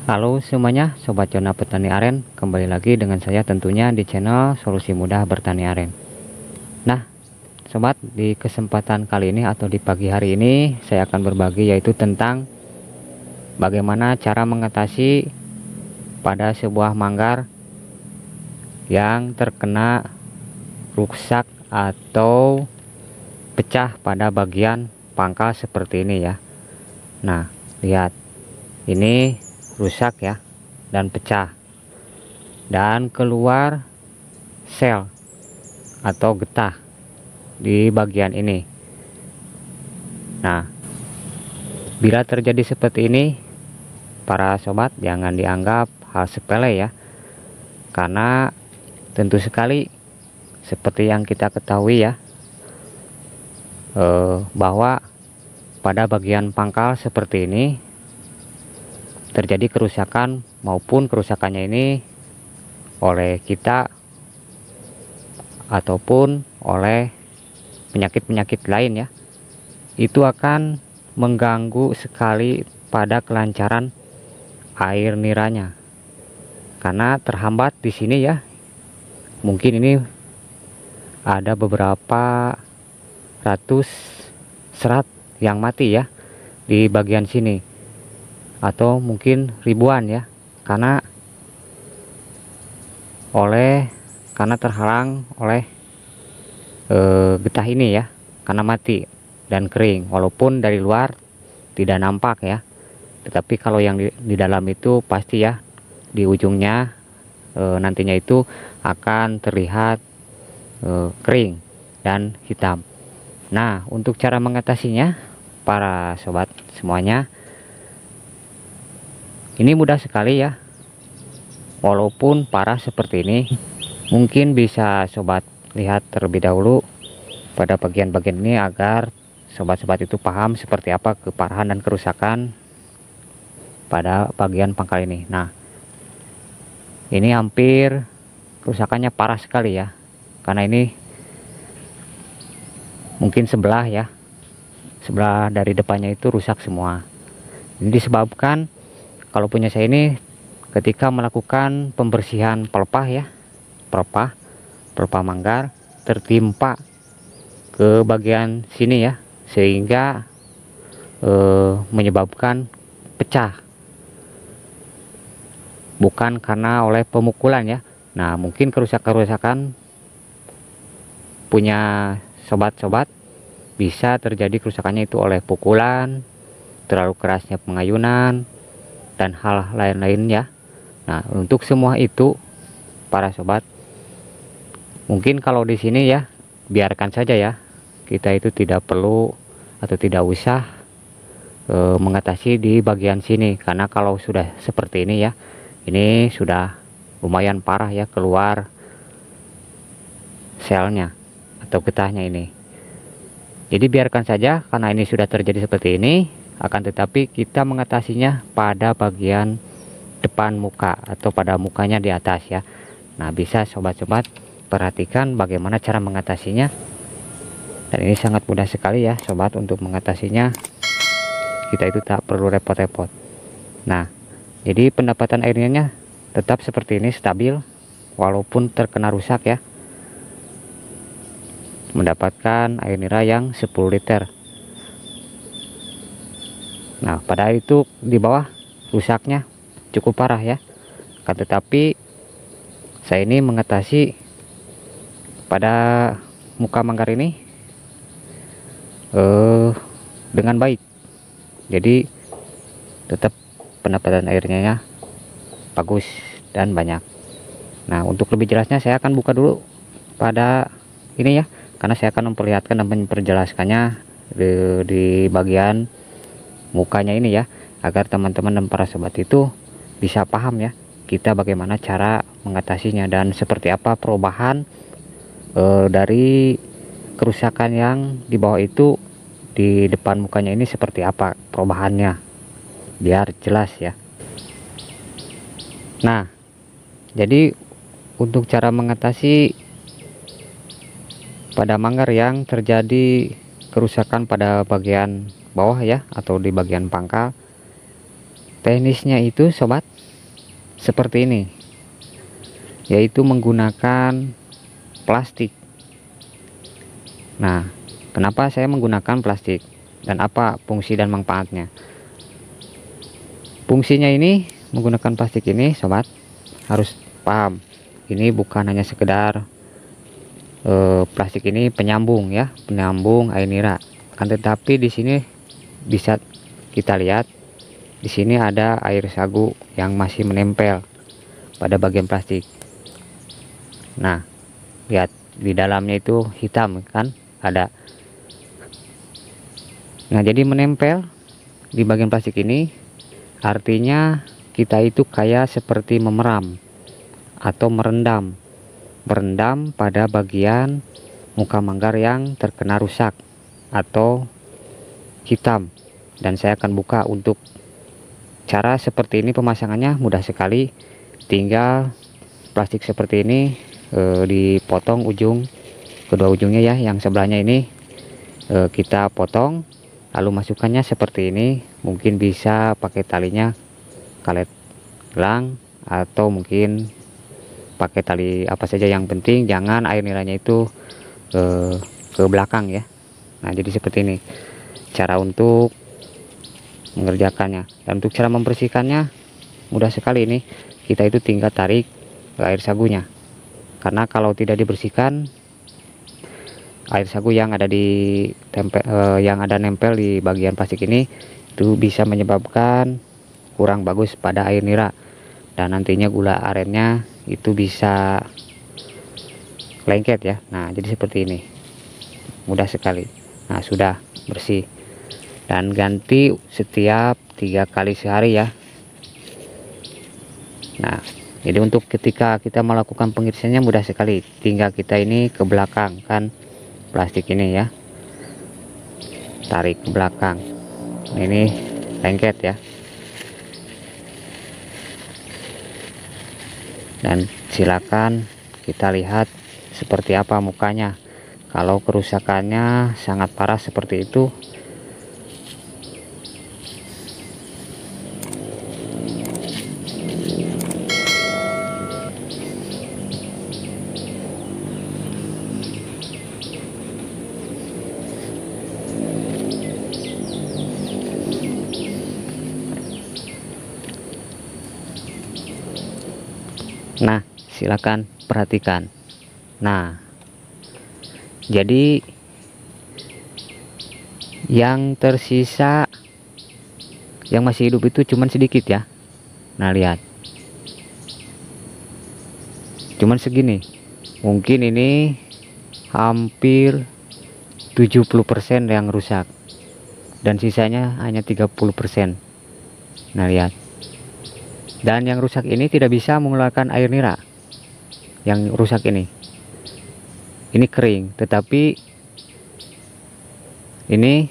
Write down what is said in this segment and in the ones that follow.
Halo semuanya, Sobat Zona Petani Aren. Kembali lagi dengan saya tentunya di channel Solusi Mudah Bertani Aren. Nah, Sobat, di kesempatan kali ini atau di pagi hari ini saya akan berbagi yaitu tentang bagaimana cara mengatasi pada sebuah manggar yang terkena rusak atau pecah pada bagian pangkal seperti ini ya. Nah, lihat. Ini rusak ya dan pecah dan keluar sel atau getah di bagian ini. Nah, bila terjadi seperti ini, para sobat jangan dianggap hal sepele ya, karena tentu sekali seperti yang kita ketahui ya, bahwa pada bagian pangkal seperti ini terjadi kerusakan, maupun kerusakannya ini oleh kita ataupun oleh penyakit-penyakit lain ya, itu akan mengganggu sekali pada kelancaran air niranya, karena terhambat di sini ya. Mungkin ini ada beberapa ratus serat yang mati ya di bagian sini, atau mungkin ribuan ya, karena terhalang oleh getah ini ya, karena mati dan kering, walaupun dari luar tidak nampak ya, tetapi kalau yang di dalam itu pasti ya, di ujungnya nantinya itu akan terlihat kering dan hitam. Nah, untuk cara mengatasinya para sobat semuanya, ini mudah sekali ya, walaupun parah seperti ini. Mungkin bisa sobat lihat terlebih dahulu pada bagian-bagian ini agar sobat-sobat itu paham seperti apa keparahan dan kerusakan pada bagian pangkal ini. Nah, ini hampir kerusakannya parah sekali ya, karena ini mungkin sebelah ya, sebelah dari depannya itu rusak semua. Ini disebabkan kalau punya saya ini ketika melakukan pembersihan pelepah ya, pelepah manggar tertimpa ke bagian sini ya, sehingga menyebabkan pecah, bukan karena oleh pemukulan ya. Nah, mungkin kerusakan punya sobat-sobat bisa terjadi kerusakannya itu oleh pukulan, terlalu kerasnya pengayunan, dan hal lain-lain ya. Nah, untuk semua itu para sobat, mungkin kalau di sini ya biarkan saja ya, kita itu tidak perlu atau tidak usah mengatasi di bagian sini, karena kalau sudah seperti ini ya, ini sudah lumayan parah ya, keluar selnya atau getahnya ini. Jadi biarkan saja, karena ini sudah terjadi seperti ini. Akan tetapi kita mengatasinya pada bagian depan muka atau pada mukanya di atas ya. Nah, bisa sobat-sobat perhatikan bagaimana cara mengatasinya, dan ini sangat mudah sekali ya sobat untuk mengatasinya. Kita itu tak perlu repot-repot. Nah, jadi pendapatan airnya tetap seperti ini, stabil walaupun terkena rusak ya, mendapatkan air nira yang 10 liter. Nah, pada itu di bawah rusaknya cukup parah ya, akan tetapi saya ini mengatasi pada muka manggar ini dengan baik. Jadi tetap pendapatan airnya ya bagus dan banyak. Nah, untuk lebih jelasnya saya akan buka dulu pada ini ya, karena saya akan memperlihatkan dan memperjelaskannya di bagian mukanya ini ya, agar teman-teman dan para sobat itu bisa paham ya, kita bagaimana cara mengatasinya dan seperti apa perubahan dari kerusakan yang di bawah itu, di depan mukanya ini seperti apa perubahannya, biar jelas ya. Nah, jadi untuk cara mengatasi pada manggar yang terjadi kerusakan pada bagian bawah ya, atau di bagian pangkal, teknisnya itu sobat seperti ini, yaitu menggunakan plastik. Nah, kenapa saya menggunakan plastik dan apa fungsi dan manfaatnya? Fungsinya ini menggunakan plastik ini sobat harus paham, ini bukan hanya sekedar plastik ini penyambung ya, penyambung air nira. Akan tetapi di sini bisa kita lihat di sini ada air sagu yang masih menempel pada bagian plastik. Nah, lihat di dalamnya itu hitam kan ada. Nah, jadi menempel di bagian plastik ini artinya kita itu kayak seperti memeram atau merendam pada bagian muka manggar yang terkena rusak atau hitam. Dan saya akan buka untuk cara seperti ini. Pemasangannya mudah sekali, tinggal plastik seperti ini dipotong kedua ujungnya ya, yang sebelahnya ini kita potong, lalu masukkannya seperti ini. Mungkin bisa pakai talinya karet gelang atau mungkin pakai tali apa saja, yang penting jangan air niranya itu ke belakang ya. Nah, jadi seperti ini cara untuk mengerjakannya. Dan untuk cara membersihkannya mudah sekali. Ini kita itu tinggal tarik ke air sagunya, karena kalau tidak dibersihkan air sagu yang ada nempel di bagian plastik ini itu bisa menyebabkan kurang bagus pada air nira, dan nantinya gula arennya itu bisa lengket ya. Nah, jadi seperti ini mudah sekali. Nah, sudah bersih, dan ganti setiap 3 kali sehari ya. Nah, jadi untuk ketika kita melakukan pengisiannya mudah sekali, tinggal kita ini ke belakang kan plastik ini ya, tarik ke belakang. Nah, ini lengket ya. Dan silakan kita lihat seperti apa mukanya. Kalau kerusakannya sangat parah seperti itu, nah silakan perhatikan. Nah, jadi yang tersisa yang masih hidup itu cuman sedikit ya. Nah, lihat cuman segini. Mungkin ini hampir 70% yang rusak dan sisanya hanya 30%. Nah, lihat. Dan yang rusak ini tidak bisa mengeluarkan air nira. Yang rusak ini kering, tetapi ini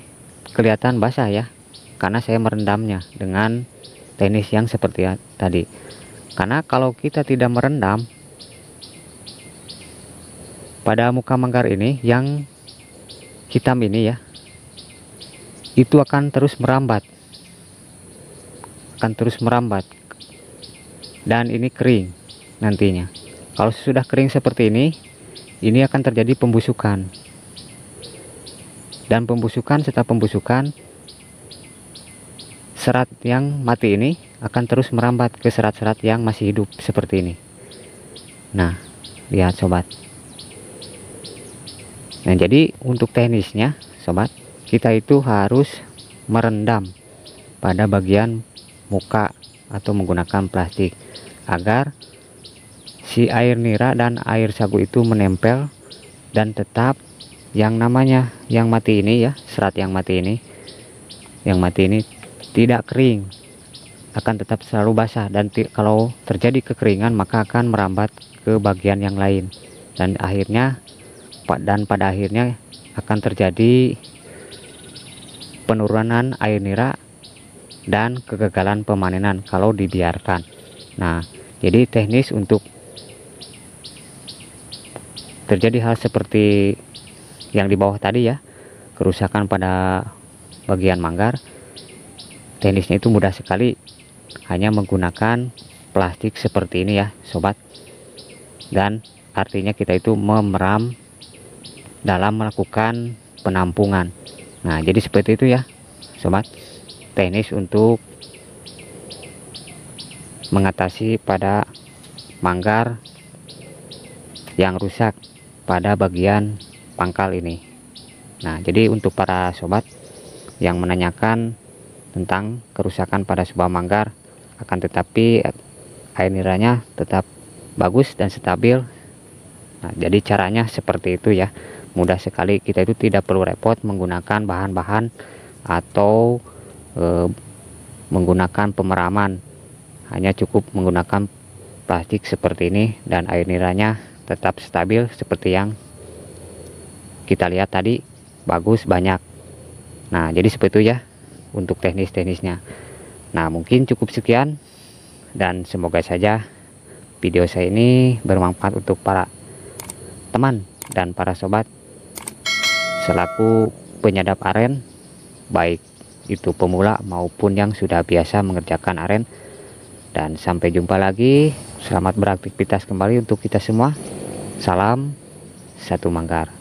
kelihatan basah ya, karena saya merendamnya dengan teknis yang seperti tadi. Karena kalau kita tidak merendam pada muka manggar ini yang hitam ini ya, itu akan terus merambat, dan ini kering nantinya. Kalau sudah kering seperti ini akan terjadi pembusukan, dan setelah pembusukan serat yang mati ini akan terus merambat ke serat-serat yang masih hidup seperti ini. Nah, lihat sobat. Nah, jadi untuk teknisnya sobat, kita itu harus merendam pada bagian muka atau menggunakan plastik agar si air nira dan air sagu itu menempel, dan tetap yang namanya yang mati ini ya, serat yang mati ini tidak kering, akan tetap selalu basah, dan kalau terjadi kekeringan maka akan merambat ke bagian yang lain, dan pada akhirnya akan terjadi penurunan air nira dan kegagalan pemanenan kalau dibiarkan. Nah, jadi teknis untuk terjadi hal seperti yang di bawah tadi ya, kerusakan pada bagian manggar, teknisnya itu mudah sekali. hanya menggunakan plastik seperti ini ya sobat. Dan artinya kita itu memeram dalam melakukan penampungan. Nah jadi seperti itu ya sobat, teknis untuk mengatasi pada manggar yang rusak pada bagian pangkal ini. Nah jadi untuk para sobat yang menanyakan tentang kerusakan pada sebuah manggar, akan tetapi air niranya tetap bagus dan stabil. Nah jadi caranya seperti itu ya, mudah sekali. Kita itu tidak perlu repot menggunakan bahan-bahan atau menggunakan pemeraman, hanya cukup menggunakan plastik seperti ini dan air niranya tetap stabil seperti yang kita lihat tadi, bagus banyak. Nah jadi seperti itu ya untuk teknis-teknisnya. Nah mungkin cukup sekian, dan semoga saja video saya ini bermanfaat untuk para teman dan para sobat selaku penyadap aren, baik itu pemula maupun yang sudah biasa mengerjakan aren. Dan sampai jumpa lagi, selamat beraktivitas kembali untuk kita semua. Salam satu manggar.